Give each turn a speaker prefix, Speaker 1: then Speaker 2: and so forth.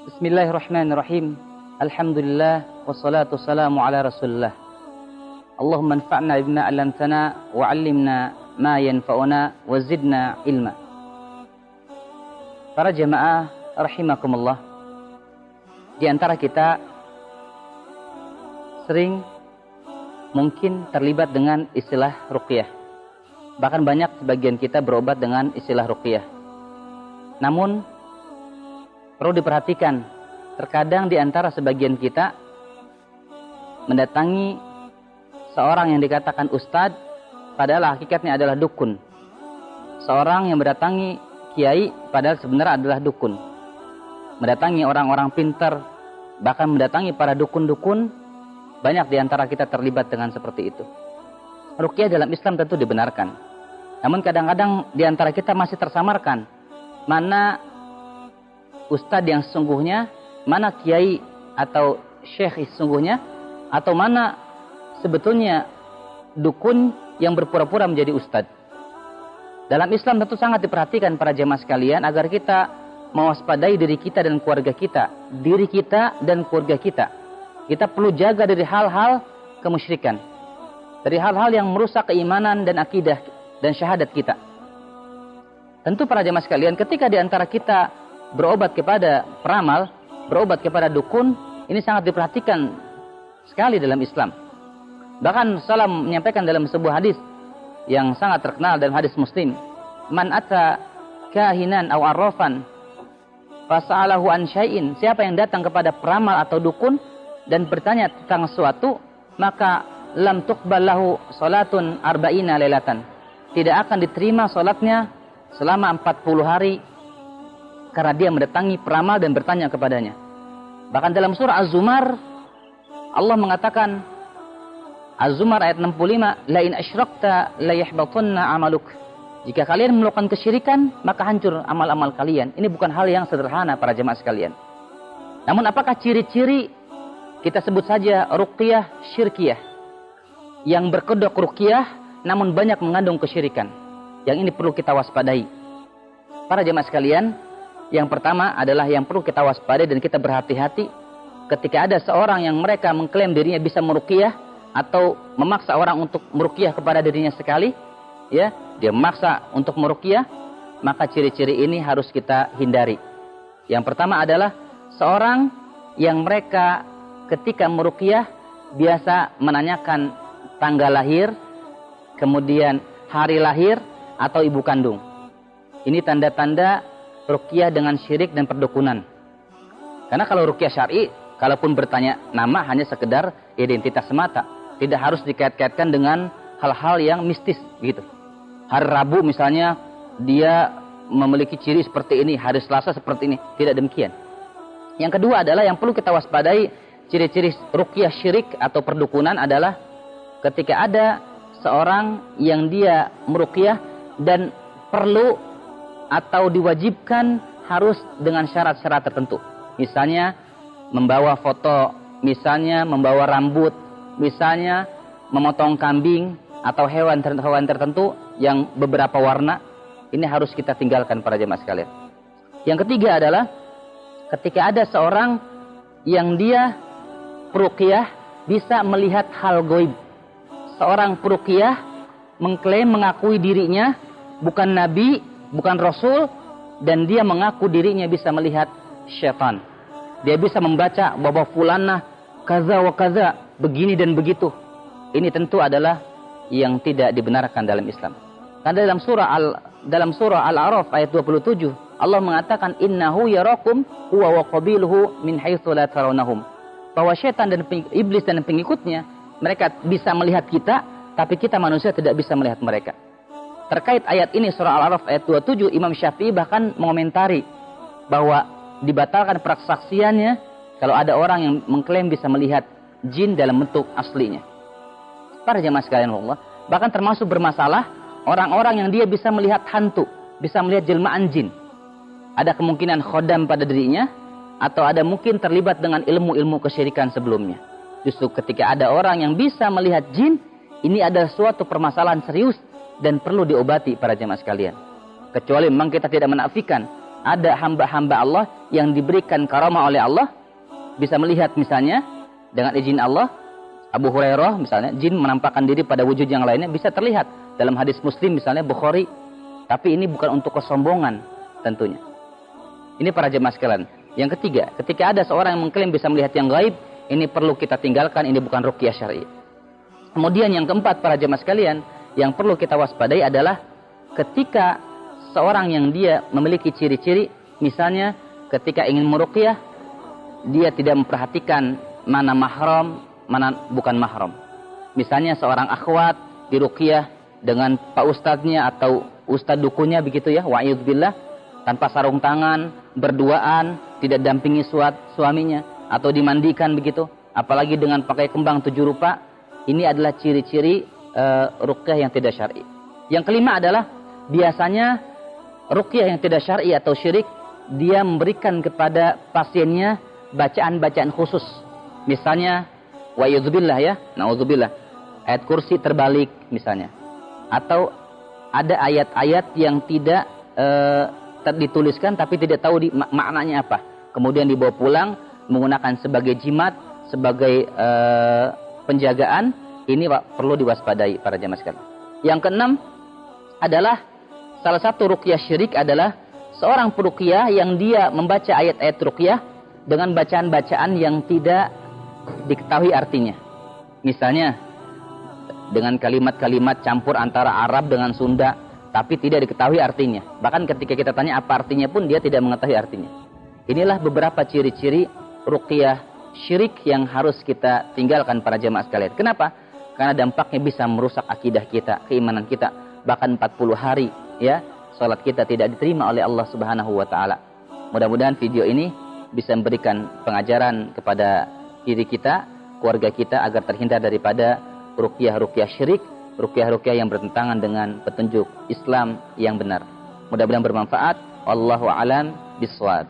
Speaker 1: Bismillahirrahmanirrahim. Alhamdulillah wassalatu wassalamu ala Rasulillah. Allahumma anfa'na bima 'allamtana wa 'allimna ma yanfa'una wa zidna ilma. Para jemaah rahimakumullah. Di antara kita sering mungkin terlibat dengan istilah ruqyah. Bahkan banyak sebagian kita berobat dengan istilah ruqyah. Namun perlu diperhatikan, terkadang di antara sebagian kita mendatangi seorang yang dikatakan ustadz, padahal hakikatnya adalah dukun. Seorang yang mendatangi kiai, padahal sebenarnya adalah dukun. Mendatangi orang-orang pintar, bahkan mendatangi para dukun-dukun, banyak di antara kita terlibat dengan seperti itu. Ruqyah dalam Islam tentu dibenarkan. Namun kadang-kadang di antara kita masih tersamarkan. Mana ustadz yang sesungguhnya, mana kiai atau syekh sesungguhnya, atau mana sebetulnya dukun yang berpura-pura menjadi ustadz. Dalam Islam tentu sangat diperhatikan para jemaah sekalian agar kita mewaspadai diri kita dan keluarga kita. Diri kita dan keluarga kita. Kita perlu jaga dari hal-hal kemusyrikan. Dari hal-hal yang merusak keimanan dan akidah dan syahadat kita. Tentu para jemaah sekalian, ketika di antara kita berobat kepada peramal, berobat kepada dukun, ini sangat diperhatikan sekali dalam Islam. Bahkan Salam menyampaikan dalam sebuah hadis yang sangat terkenal dalam hadis Muslim, man ata kahinan aw arrafan fas'alahu an syai'in, siapa yang datang kepada peramal atau dukun dan bertanya tentang sesuatu, maka lam tuqbal lahu salatun arba'ina lailatan, tidak akan diterima salatnya selama 40 hari karena dia mendatangi peramal dan bertanya kepadanya. Bahkan dalam surah Az-Zumar Allah mengatakan, Az-Zumar ayat 65, la in asyrakta la yahbatunna amaluk, jika kalian melakukan kesyirikan maka hancur amal-amal kalian. Ini bukan hal yang sederhana para jemaah sekalian. Namun apakah ciri-ciri, kita sebut saja ruqyah syirkiyah, yang berkedok ruqyah namun banyak mengandung kesyirikan? Yang ini perlu kita waspadai para jemaah sekalian. Yang pertama adalah yang perlu kita waspadai dan kita berhati-hati ketika ada seorang yang mereka mengklaim dirinya bisa meruqyah atau memaksa orang untuk meruqyah kepada dirinya sekali, ya, dia memaksa untuk meruqyah, maka ciri-ciri ini harus kita hindari. Yang pertama adalah seorang yang mereka ketika meruqyah biasa menanyakan tanggal lahir, kemudian hari lahir atau ibu kandung. Ini tanda-tanda ruqyah dengan syirik dan perdukunan. Karena kalau ruqyah syar'i, kalaupun bertanya nama hanya sekedar identitas semata, tidak harus dikait-kaitkan dengan hal-hal yang mistis gitu. Hari Rabu misalnya dia memiliki ciri seperti ini, hari Selasa seperti ini, tidak demikian. Yang kedua adalah yang perlu kita waspadai, ciri-ciri ruqyah syirik atau perdukunan adalah ketika ada seorang yang dia meruqyah dan perlu atau diwajibkan harus dengan syarat-syarat tertentu. Misalnya membawa foto, misalnya membawa rambut, misalnya memotong kambing atau hewan tertentu yang beberapa warna. Ini harus kita tinggalkan para jemaah sekalian. Yang ketiga adalah ketika ada seorang yang dia peruqyah bisa melihat hal gaib. Seorang peruqyah mengklaim mengakui dirinya bukan nabi, bukan rasul, dan dia mengaku dirinya bisa melihat syaitan. Dia bisa membaca bahwa fulanah kaza wa kaza, begini dan begitu. Ini tentu adalah yang tidak dibenarkan dalam Islam. Karena dalam surah Al-A'raf ayat 27 Allah mengatakan innahu yarakum huwa wa qabiluhu min haitsu la tarawnahum. Bahwa syaitan dan iblis dan pengikutnya mereka bisa melihat kita, tapi kita manusia tidak bisa melihat mereka. Terkait ayat ini surah Al-A'raf ayat 27, Imam Syafi'i bahkan mengomentari bahwa dibatalkan persaksiannya kalau ada orang yang mengklaim bisa melihat jin dalam bentuk aslinya. Para jemaah sekalian Allah, bahkan termasuk bermasalah orang-orang yang dia bisa melihat hantu, bisa melihat jelmaan jin. Ada kemungkinan khodam pada dirinya, atau ada mungkin terlibat dengan ilmu-ilmu kesyirikan sebelumnya. Justru ketika ada orang yang bisa melihat jin, ini adalah suatu permasalahan serius dan perlu diobati para jemaah sekalian. Kecuali memang kita tidak menafikan ada hamba-hamba Allah yang diberikan karamah oleh Allah, bisa melihat misalnya dengan izin Allah. Abu Hurairah misalnya, jin menampakkan diri pada wujud yang lainnya, bisa terlihat dalam hadis Muslim misalnya, Bukhari. Tapi ini bukan untuk kesombongan tentunya. Ini para jemaah sekalian. Yang ketiga, ketika ada seorang yang mengklaim bisa melihat yang gaib, ini perlu kita tinggalkan, ini bukan ruqyah syar'i. Kemudian yang keempat para jemaah sekalian, yang perlu kita waspadai adalah ketika seorang yang dia memiliki ciri-ciri, misalnya ketika ingin meruqyah, dia tidak memperhatikan mana mahram, mana bukan mahram. Misalnya seorang akhwat diruqyah dengan pak ustadznya atau ustadz dukunnya begitu ya, wa'idzubillah, tanpa sarung tangan, berduaan, tidak dampingi suaminya, atau dimandikan begitu, apalagi dengan pakai kembang 7 rupa. Ini adalah ciri-ciri ruqyah yang tidak syar'i. Yang kelima adalah biasanya ruqyah yang tidak syar'i atau syirik, dia memberikan kepada pasiennya bacaan-bacaan khusus. Misalnya wa'idzubillah ya, na'udzubillah, ayat kursi terbalik misalnya, atau ada ayat-ayat yang tidak dituliskan tapi tidak tahu maknanya apa, kemudian dibawa pulang menggunakan sebagai jimat, sebagai penjagaan. Ini perlu diwaspadai para jamaah sekalian. Yang keenam adalah salah satu ruqyah syirik adalah seorang peruqyah yang dia membaca ayat-ayat ruqyah dengan bacaan-bacaan yang tidak diketahui artinya. Misalnya dengan kalimat-kalimat campur antara Arab dengan Sunda, tapi tidak diketahui artinya. Bahkan ketika kita tanya apa artinya pun dia tidak mengetahui artinya. Inilah beberapa ciri-ciri ruqyah syirik yang harus kita tinggalkan para jemaah sekalian. Kenapa? Karena dampaknya bisa merusak akidah kita, keimanan kita. Bahkan 40 hari ya, salat kita tidak diterima oleh Allah Subhanahu wa taala. Mudah-mudahan video ini bisa memberikan pengajaran kepada diri kita, keluarga kita, agar terhindar daripada ruqyah-ruqyah syirik, ruqyah-ruqyah yang bertentangan dengan petunjuk Islam yang benar. Mudah-mudahan bermanfaat. Wallahu a'lam bishawab.